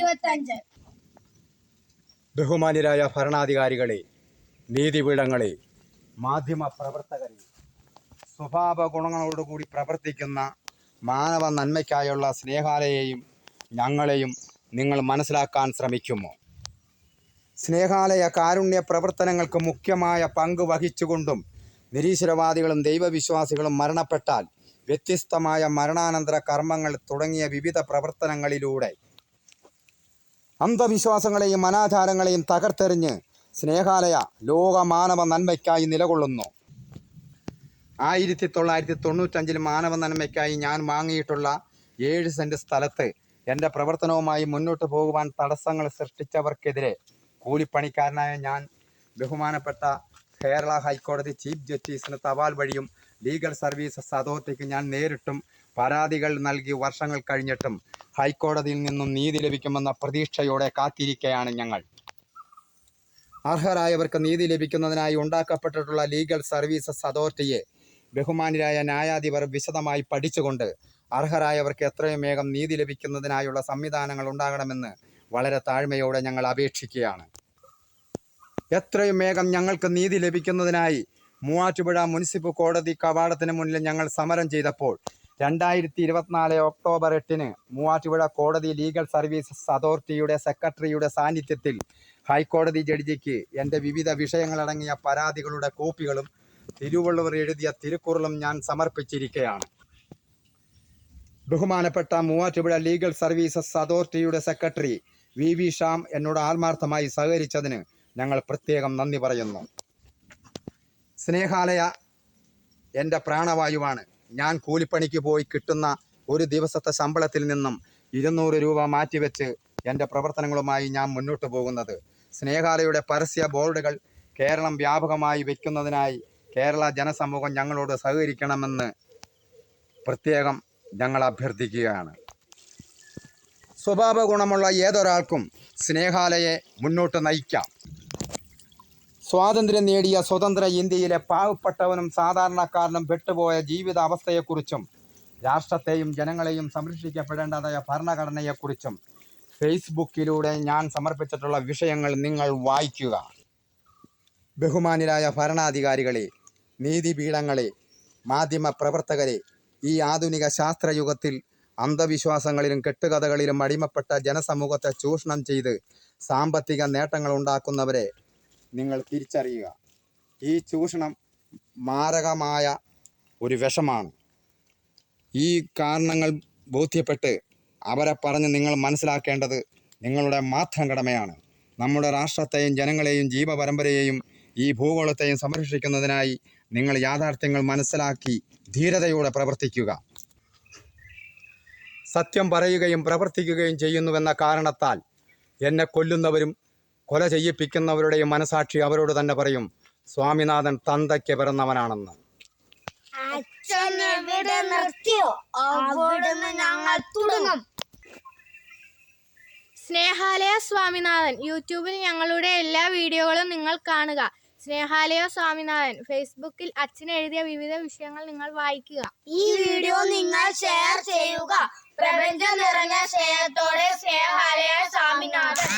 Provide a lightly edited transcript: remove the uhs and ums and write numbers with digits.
2025. ബഹുമാന്യരായ ഭരണാധികാരികളെ, നീതിപീഠങ്ങളെ, മാധ്യമ പ്രവർത്തകരെ, സ്വഭാവ ഗുണങ്ങളോടുകൂടി പ്രവർത്തിക്കുന്ന മാനവ നന്മയ്ക്കായുള്ള സ്നേഹാലയെയും ഞങ്ങളെയും നിങ്ങൾ മനസ്സിലാക്കാൻ ശ്രമിക്കുമോ? സ്നേഹാലയ കാരുണ്യ പ്രവർത്തനങ്ങൾക്ക് മുഖ്യമായ പങ്ക് വഹിച്ചുകൊണ്ടും നിരീശ്വരവാദികളും ദൈവവിശ്വാസികളും മരണപ്പെട്ടാൽ വ്യത്യസ്തമായ മരണാനന്തര കർമ്മങ്ങൾ തുടങ്ങിയ വിവിധ പ്രവർത്തനങ്ങളിലൂടെ അന്ധവിശ്വാസങ്ങളെയും അനാചാരങ്ങളെയും തകർത്തെറിഞ്ഞ് സ്നേഹാലയ ലോകമാനവ നന്മയ്ക്കായി നിലകൊള്ളുന്നു. 1995 മാനവ നന്മയ്ക്കായി ഞാൻ വാങ്ങിയിട്ടുള്ള 7 സെന്റ് സ്ഥലത്ത് എൻ്റെ പ്രവർത്തനവുമായി മുന്നോട്ട് പോകുവാൻ തടസ്സങ്ങൾ സൃഷ്ടിച്ചവർക്കെതിരെ കൂലിപ്പണിക്കാരനായ ഞാൻ ബഹുമാനപ്പെട്ട കേരള ഹൈക്കോടതി ചീഫ് ജസ്റ്റിസിന് തപാൽ വഴിയും ലീഗൽ സർവീസസ് അതോറിറ്റിക്ക് ഞാൻ നേരിട്ടും പരാതികൾ നൽകി വർഷങ്ങൾ കഴിഞ്ഞിട്ടും ഹൈക്കോടതിയിൽ നിന്നും നീതി ലഭിക്കുമെന്ന പ്രതീക്ഷയോടെ കാത്തിരിക്കുകയാണ് ഞങ്ങൾ. അർഹരായവർക്ക് നീതി ലഭിക്കുന്നതിനായി ഉണ്ടാക്കപ്പെട്ടിട്ടുള്ള ലീഗൽ സർവീസസ് അതോറിറ്റിയെ ബഹുമാന്യരായ ന്യായാധിപർ വിശദമായി പഠിച്ചുകൊണ്ട് അർഹരായവർക്ക് എത്രയും വേഗം നീതി ലഭിക്കുന്നതിനായുള്ള സംവിധാനങ്ങൾ ഉണ്ടാകണമെന്ന് വളരെ താഴ്മയോടെ ഞങ്ങൾ അപേക്ഷിക്കുകയാണ്. എത്രയും വേഗം ഞങ്ങൾക്ക് നീതി ലഭിക്കുന്നതിനായി മൂവാറ്റുപുഴ മുനിസിപ്പൽ കോടതി കവാടത്തിന് മുന്നിൽ ഞങ്ങൾ സമരം ചെയ്തപ്പോൾ 2024 ഒക്ടോബർ 8 മൂവാറ്റുപുഴ കോടതി ലീഗൽ സർവീസസ് അതോറിറ്റിയുടെ സെക്രട്ടറിയുടെ സാന്നിധ്യത്തിൽ ഹൈക്കോടതി ജഡ്ജിക്ക് എൻ്റെ വിവിധ വിഷയങ്ങളടങ്ങിയ പരാതികളുടെ കോപ്പികളും തിരുവള്ളുവർ എഴുതിയ തിരുക്കുറളും ഞാൻ സമർപ്പിച്ചിരിക്കുകയാണ്. ബഹുമാനപ്പെട്ട മൂവാറ്റുപുഴ ലീഗൽ സർവീസസ് അതോറിറ്റിയുടെ സെക്രട്ടറി VV ശ്യാം എന്നോട് ആത്മാർത്ഥമായി സഹകരിച്ചതിന് ഞങ്ങൾ പ്രത്യേകം നന്ദി പറയുന്നു. സ്നേഹാലയ എൻ്റെ പ്രാണവായുവാണ്. ഞാൻ കൂലിപ്പണിക്ക് പോയി കിട്ടുന്ന ഒരു ദിവസത്തെ ശമ്പളത്തിൽ നിന്നും 200 രൂപ മാറ്റിവെച്ച് എൻ്റെ പ്രവർത്തനങ്ങളുമായി ഞാൻ മുന്നോട്ട് പോകുന്നത്. സ്നേഹാലയയുടെ പരസ്യ ബോർഡുകൾ കേരളം വ്യാപകമായി വയ്ക്കുന്നതിനായി കേരള ജനസമൂഹം ഞങ്ങളോട് സഹകരിക്കണമെന്ന് പ്രത്യേകം ഞങ്ങൾ അഭ്യർത്ഥിക്കുകയാണ്. സ്വഭാവ ഗുണമുള്ള ഏതൊരാൾക്കും സ്നേഹാലയെ മുന്നോട്ട് നയിക്കാം. സ്വാതന്ത്ര്യം നേടിയ സ്വതന്ത്ര ഇന്ത്യയിലെ പാവപ്പെട്ടവനും സാധാരണക്കാരനും പെട്ടുപോയ ജീവിത അവസ്ഥയെക്കുറിച്ചും രാഷ്ട്രത്തെയും ജനങ്ങളെയും സംരക്ഷിക്കപ്പെടേണ്ടതായ ഭരണഘടനയെക്കുറിച്ചും ഫേസ്ബുക്കിലൂടെ ഞാൻ സമർപ്പിച്ചിട്ടുള്ള വിഷയങ്ങൾ നിങ്ങൾ വായിക്കുക. ബഹുമാന്യരായ ഭരണാധികാരികളെ, നീതിപീഠങ്ങളെ, മാധ്യമ പ്രവർത്തകരെ, ഈ ആധുനിക ശാസ്ത്രയുഗത്തിൽ അന്ധവിശ്വാസങ്ങളിലും കെട്ടുകഥകളിലും അടിമപ്പെട്ട ജനസമൂഹത്തെ ചൂഷണം ചെയ്ത് സാമ്പത്തിക നേട്ടങ്ങൾ ഉണ്ടാക്കുന്നവരെ നിങ്ങൾ തിരിച്ചറിയുക. ഈ ചൂഷണം മാരകമായ ഒരു വിഷമാണ്. ഈ കാരണങ്ങൾ ബോധ്യപ്പെട്ട് അവരെ പറഞ്ഞ് നിങ്ങൾ മനസ്സിലാക്കേണ്ടത് നിങ്ങളുടെ മാത്രം കടമയാണ്. നമ്മുടെ രാഷ്ട്രത്തെയും ജനങ്ങളെയും ജീവപരമ്പരയെയും ഈ ഭൂഗോളത്തെയും സംരക്ഷിക്കുന്നതിനായി നിങ്ങൾ യാഥാർത്ഥ്യങ്ങൾ മനസ്സിലാക്കി ധീരതയോടെ പ്രവർത്തിക്കുക. സത്യം പറയുകയും പ്രവർത്തിക്കുകയും ചെയ്യുന്നുവെന്ന കാരണത്താൽ എന്നെ കൊല്ലുന്നവരും കൊല ചെയ്യിപ്പിക്കുന്നവരുടെയും മനസാക്ഷി അവരോട് തന്നെ പറയും, സ്വാമിനാഥൻ തന്തയ്ക്ക് പിറന്നവനാണെന്ന്. സ്നേഹാലയ സ്വാമിനാഥൻ യൂട്യൂബിൽ ഞങ്ങളുടെ എല്ലാ വീഡിയോകളും നിങ്ങൾ കാണുക. സ്നേഹാലയ സ്വാമിനാഥൻ ഫേസ്ബുക്കിൽ അച്ഛൻ എഴുതിയ വിവിധ വിഷയങ്ങൾ നിങ്ങൾ വായിക്കുക. ഈ വീഡിയോ നിങ്ങൾ ഷെയർ ചെയ്യുക. പ്രപഞ്ചം നിറഞ്ഞ സ്നേഹത്തോടെ സ്നേഹാലയ സ്വാമിനാഥൻ.